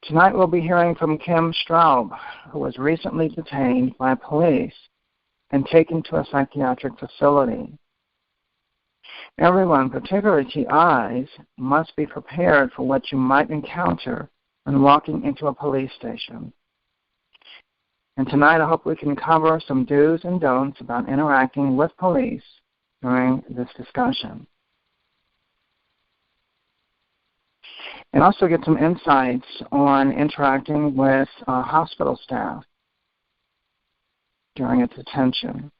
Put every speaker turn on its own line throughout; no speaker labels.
Tonight we'll be hearing from Kim Straub, who was recently detained by police and taken to a psychiatric facility. Everyone, particularly TIs, must be prepared for what you might encounter when walking into a police station. And tonight I hope we can cover some do's and don'ts about interacting with police during this discussion. And also get some insights on interacting with hospital staff during a detention.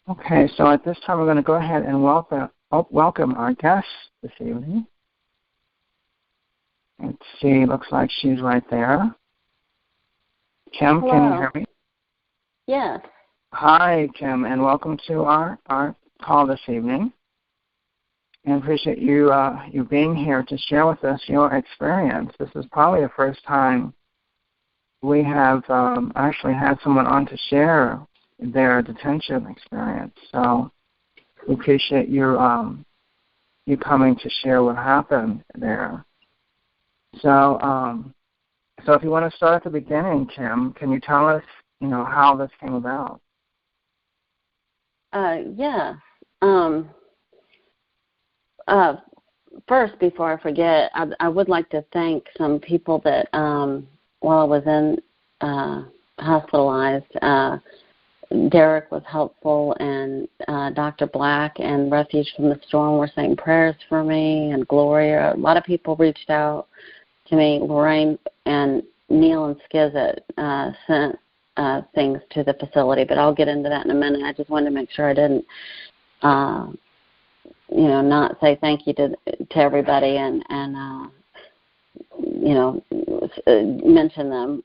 Okay, so at this time we're going to go ahead and welcome our guest this evening. Let's see, looks like she's right there. Kim,
Hello.
Can you hear me?
Yes.
Hi, Kim, and welcome to our call this evening. And appreciate you being here to share with us your experience. This is probably the first time we have actually had someone on to share their detention experience. So we appreciate you coming to share what happened there. So if you want to start at the beginning, Kim, can you tell us, how this came about?
Yeah. First, before I forget, I would like to thank some people that, while I was in hospitalized, Derek was helpful, and Dr. Black and Refuge from the Storm were saying prayers for me, and Gloria. A lot of people reached out to me. Lorraine and Neil and Skizit sent things to the facility, but I'll get into that in a minute. I just wanted to make sure I didn't, not say thank you to everybody and mention them.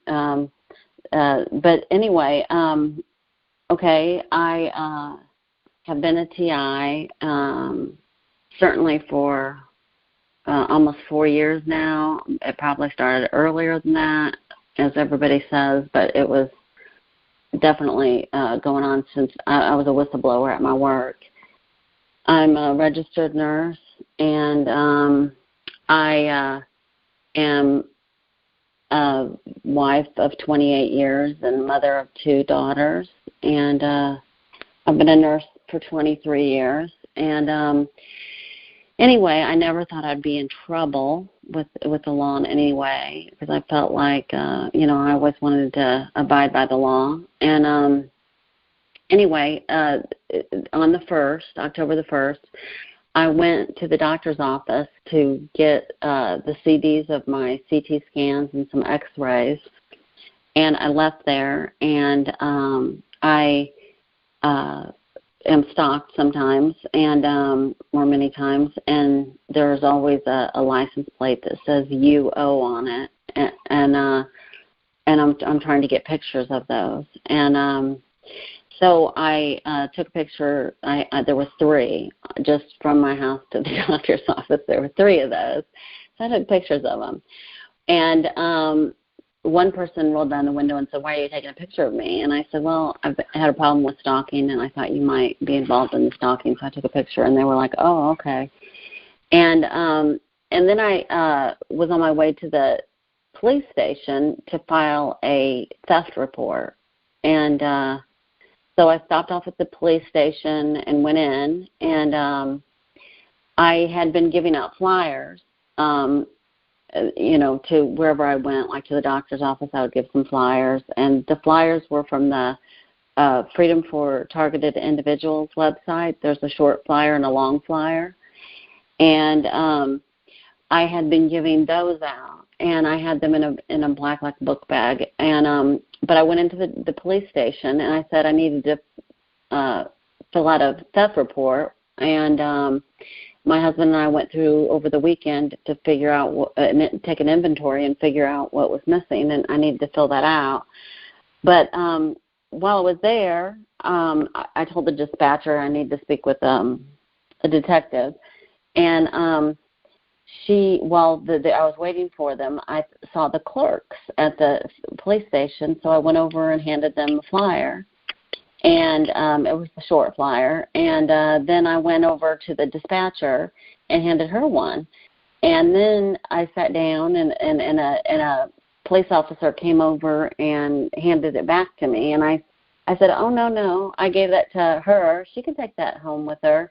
But anyway, okay, I have been a TI certainly for almost 4 years now. It probably started earlier than that, as everybody says, but it was definitely going on since I was a whistleblower at my work. I'm a registered nurse, and I am a wife of 28 years and mother of 2 daughters, and I've been a nurse for 23 years. And anyway, I never thought I'd be in trouble with the law in any way, because I felt like, I always wanted to abide by the law. And anyway, on the 1st, October the 1st, I went to the doctor's office to get the CDs of my CT scans and some x-rays, and I left there, and I am stalked sometimes, and or many times, and there's always a license plate that says UO on it, and I'm trying to get pictures of those, and so I took a picture. There was 3 just from my house to the doctor's office. There were 3 of those, so I took pictures of them, and one person rolled down the window and said, "Why are you taking a picture of me?" And I said, "Well, I've had a problem with stalking, and I thought you might be involved in the stalking, so I took a picture." And they were like, "Oh, okay." And then I was on my way to the police station to file a theft report. And so I stopped off at the police station and went in, and I had been giving out flyers, to wherever I went, like to the doctor's office, I would give some flyers. And the flyers were from the Freedom for Targeted Individuals website. There's a short flyer and a long flyer. And I had been giving those out, and I had them in a black like book bag. And but I went into the police station, and I said I needed to fill out a theft report. And my husband and I went through over the weekend to figure out take an inventory and figure out what was missing, and I needed to fill that out. But while I was there, I told the dispatcher I need to speak with a detective. And while I was waiting for them, I saw the clerks at the police station, so I went over and handed them a flyer. and it was the short flyer. And then I went over to the dispatcher and handed her one. And then I sat down, and a police officer came over and handed it back to me. And I said, oh, no, I gave that to her. She can take that home with her.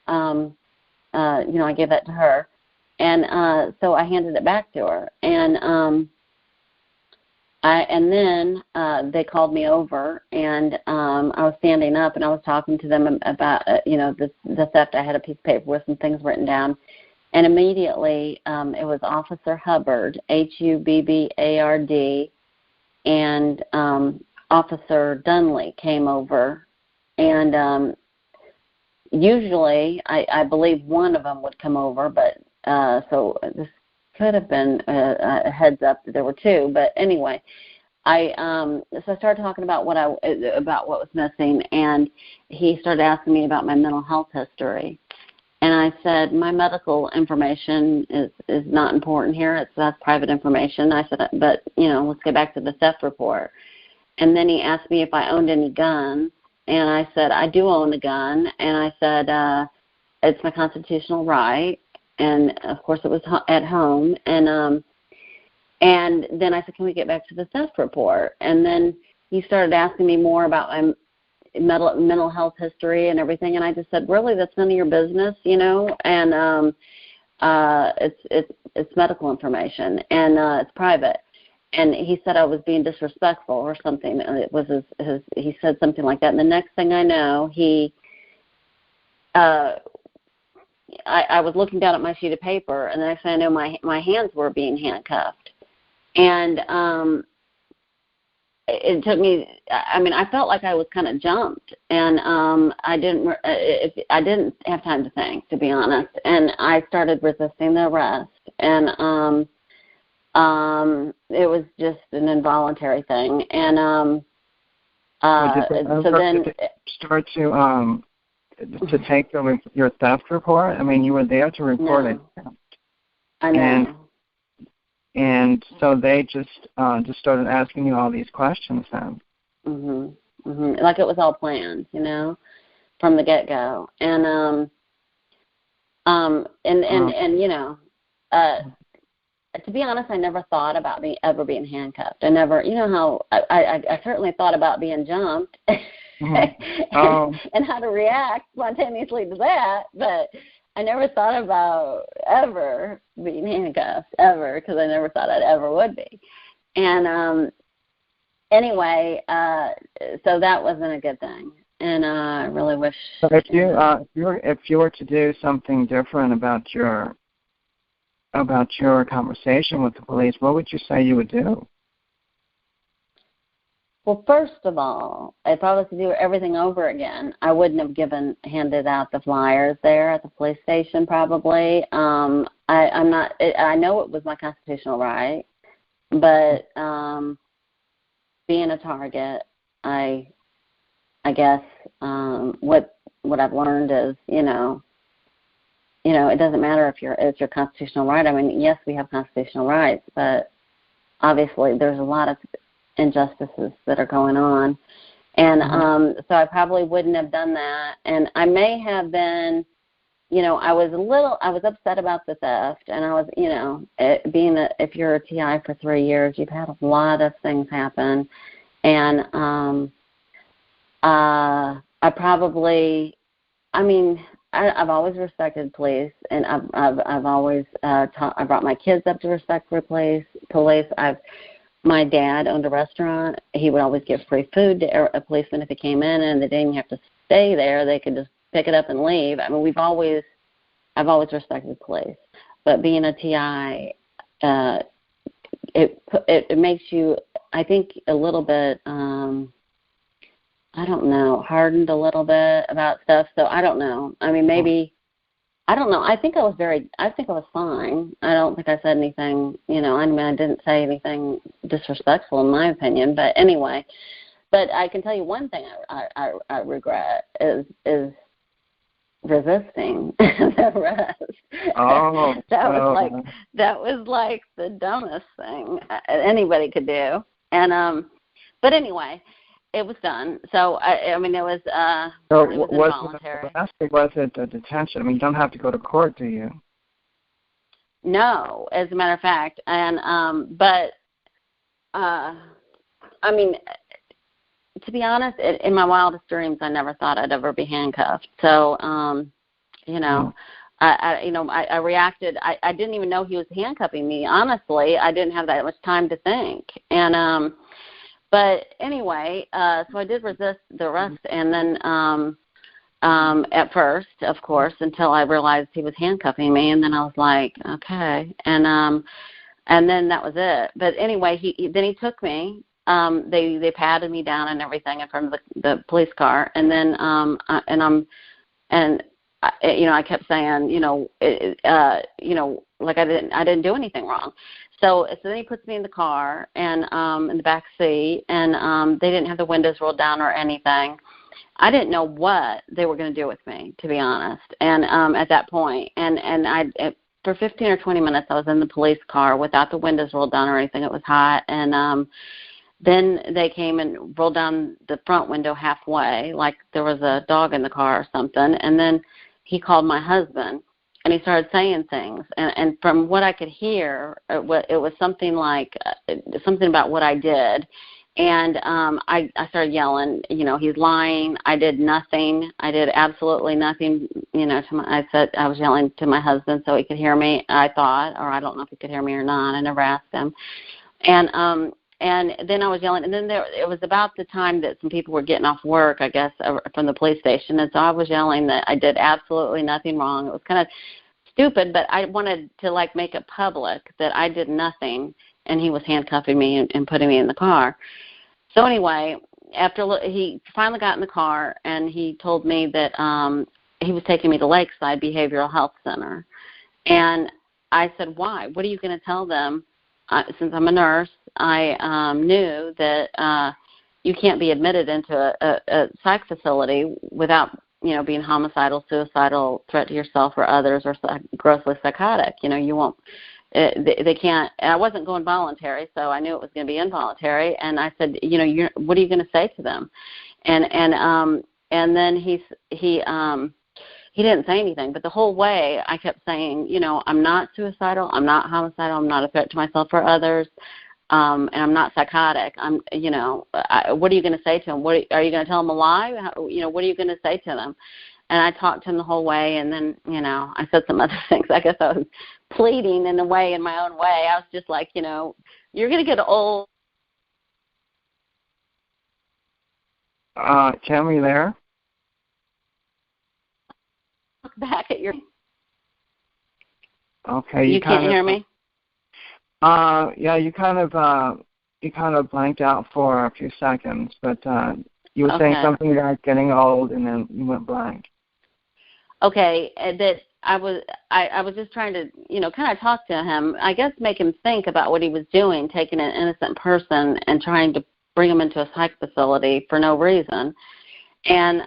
I gave that to her. And so I handed it back to her. And then they called me over, and I was standing up, and I was talking to them about, the theft. I had a piece of paper with some things written down. And immediately it was Officer Hubbard, Hubbard, and Officer Dunley came over. And usually I believe one of them would come over, but so this could have been a heads up that there were two. But anyway, so I started talking about what was missing, and he started asking me about my mental health history. And I said, my medical information is not important here. That's private information. I said, but, let's get back to the theft report. And then he asked me if I owned any guns. And I said, I do own a gun. And I said, it's my constitutional right. And, of course, it was at home. And then I said, can we get back to the theft report? And then he started asking me more about my mental health history and everything, and I just said, really, that's none of your business, and it's medical information, and it's private. And he said I was being disrespectful or something, and it was he said something like that. And the next thing I know, I was looking down at my sheet of paper, and the next thing I know, my hands were being handcuffed. And it took me, I felt like I was kind of jumped, and I didn't have time to think, to be honest. And I started resisting the arrest, and it was just an involuntary thing. And so then
start to take your theft report. You were there to report it.
I know.
And so they just started asking you all these questions then.
Like it was all planned, from the get-go. And to be honest, I never thought about ever being handcuffed. I never, how I certainly thought about being jumped and how to react spontaneously to that, but I never thought about ever being handcuffed, ever, because I never thought I ever would be. And anyway, so that wasn't a good thing, and I really wish.
So if you were to do something different about your conversation with the police, what would you say you would do?
Well, first of all, if I was to do everything over again, I wouldn't have handed out the flyers there at the police station. Probably. I'm not. I know it was my constitutional right, but being a target, I guess what I've learned is, it doesn't matter if it's your constitutional right. Yes, we have constitutional rights, but obviously there's a lot of injustices that are going on, and so I probably wouldn't have done that. And I may have been, I was upset about the theft, and I was, if you're a TI for 3 years, you've had a lot of things happen, and I probably, I've always respected police, and I've always I brought my kids up to respect for police. My dad owned a restaurant. He would always give free food to a policeman if he came in, and they didn't even have to stay there. They could just pick it up and leave. I've always respected police. But being a TI, it makes you, I think, a little bit, hardened a little bit about stuff. So I don't know. Maybe. I don't know. I think I was fine. I don't think I said anything, I didn't say anything disrespectful in my opinion, but anyway. But I can tell you one thing I regret is resisting the arrest. That was like the dumbest thing anybody could do. And but anyway, it was done. So, I mean, it was
So
involuntary.
Was it a detention? I mean, you don't have to go to court, do you?
No, as a matter of fact. And, I mean, to be honest, in my wildest dreams, I never thought I'd ever be handcuffed. So, you know, I reacted. I didn't even know he was handcuffing me. Honestly, I didn't have that much time to think. And but anyway, so I did resist the arrest, and then at first, of course, until I realized he was handcuffing me, and then I was like, okay, and then that was it. But anyway, then he took me. They patted me down and everything in front of the police car, and then I kept saying, like I didn't do anything wrong. So then he puts me in the car and in the back seat, and they didn't have the windows rolled down or anything. I didn't know what they were going to do with me, to be honest. And at that point, for 15 or 20 minutes, I was in the police car without the windows rolled down or anything. It was hot, and then they came and rolled down the front window halfway, like there was a dog in the car or something. And then he called my husband, and he started saying things. And from what I could hear, it was something like something about what I did. And I started yelling, he's lying. I did nothing. I did absolutely nothing. I said I was yelling to my husband so he could hear me, I thought, or I don't know if he could hear me or not. I never asked him. And then I was yelling, and then it was about the time that some people were getting off work, I guess, from the police station, and so I was yelling that I did absolutely nothing wrong. It was kind of stupid, but I wanted to, make it public that I did nothing, and he was handcuffing me and putting me in the car. So anyway, after he finally got in the car, and he told me that he was taking me to Lakeside Behavioral Health Center. And I said, why? What are you going to tell them? Since I'm a nurse, I knew that you can't be admitted into a psych facility without, being homicidal, suicidal, threat to yourself or others, or grossly psychotic. You won't. They can't. And I wasn't going voluntary, so I knew it was going to be involuntary. And I said, what are you going to say to them? And then he didn't say anything, but the whole way I kept saying, I'm not suicidal, I'm not homicidal, I'm not a threat to myself or others, and I'm not psychotic. What are you going to say to them? Are you going to tell them a lie? What are you going to say to them? And I talked to him the whole way, and then, I said some other things. I guess I was pleading in a way, in my own way. I was just like, you're going to get old.
Kim, are you there?
Back at your.
Okay,
you can't hear me.
Yeah, you kind of blanked out for a few seconds, but you were saying something about getting old, and then you went blank.
Okay, that I was just trying to kind of talk to him. I guess make him think about what he was doing, taking an innocent person and trying to bring him into a psych facility for no reason. And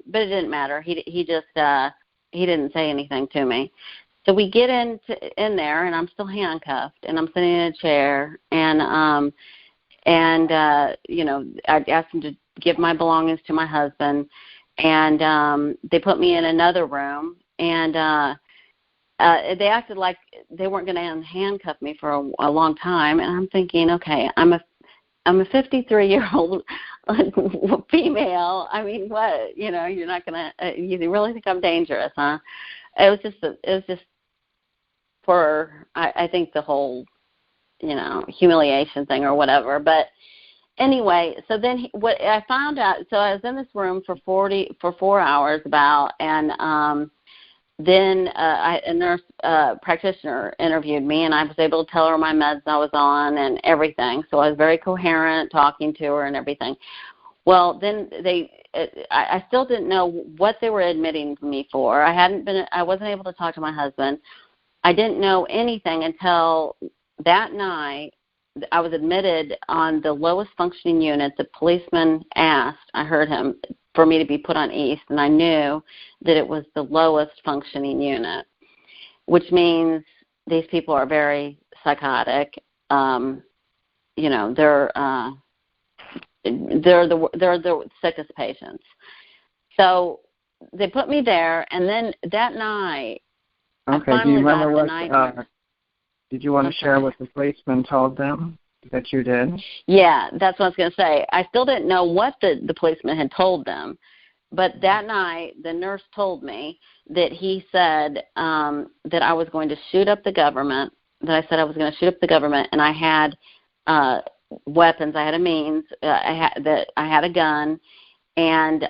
but it didn't matter. He just he didn't say anything to me. So we get in there, and I'm still handcuffed, and I'm sitting in a chair, and I asked him to give my belongings to my husband, and they put me in another room, and they acted like they weren't going to handcuff me for a long time, and I'm thinking, okay, I'm a 53-year-old female. I mean, what? You're not going to. You really think I'm dangerous, huh? It was just for I think the whole humiliation thing or whatever. But anyway, so then what I found out. So I was in this room for 4 hours about, and then a nurse practitioner interviewed me, and I was able to tell her my meds I was on and everything. So I was very coherent talking to her and everything. Well, then I still didn't know what they were admitting me for. I wasn't able to talk to my husband. I didn't know anything until that night. I was admitted on the lowest functioning unit. The policeman asked, I heard him, for me to be put on East, and I knew that it was the lowest functioning unit, which means these people are very psychotic. They're they're the sickest patients. So they put me there, and then that night,
Okay.
I
Do you
finally
remember
got
what?
the night.
Did you want to share what the policeman told them that you did?
Yeah, that's what I was going to say. I still didn't know what the policeman had told them, but that night the nurse told me that he said that I was going to shoot up the government. That I said I was going to shoot up the government, and I had weapons. I had a means. I had a gun, and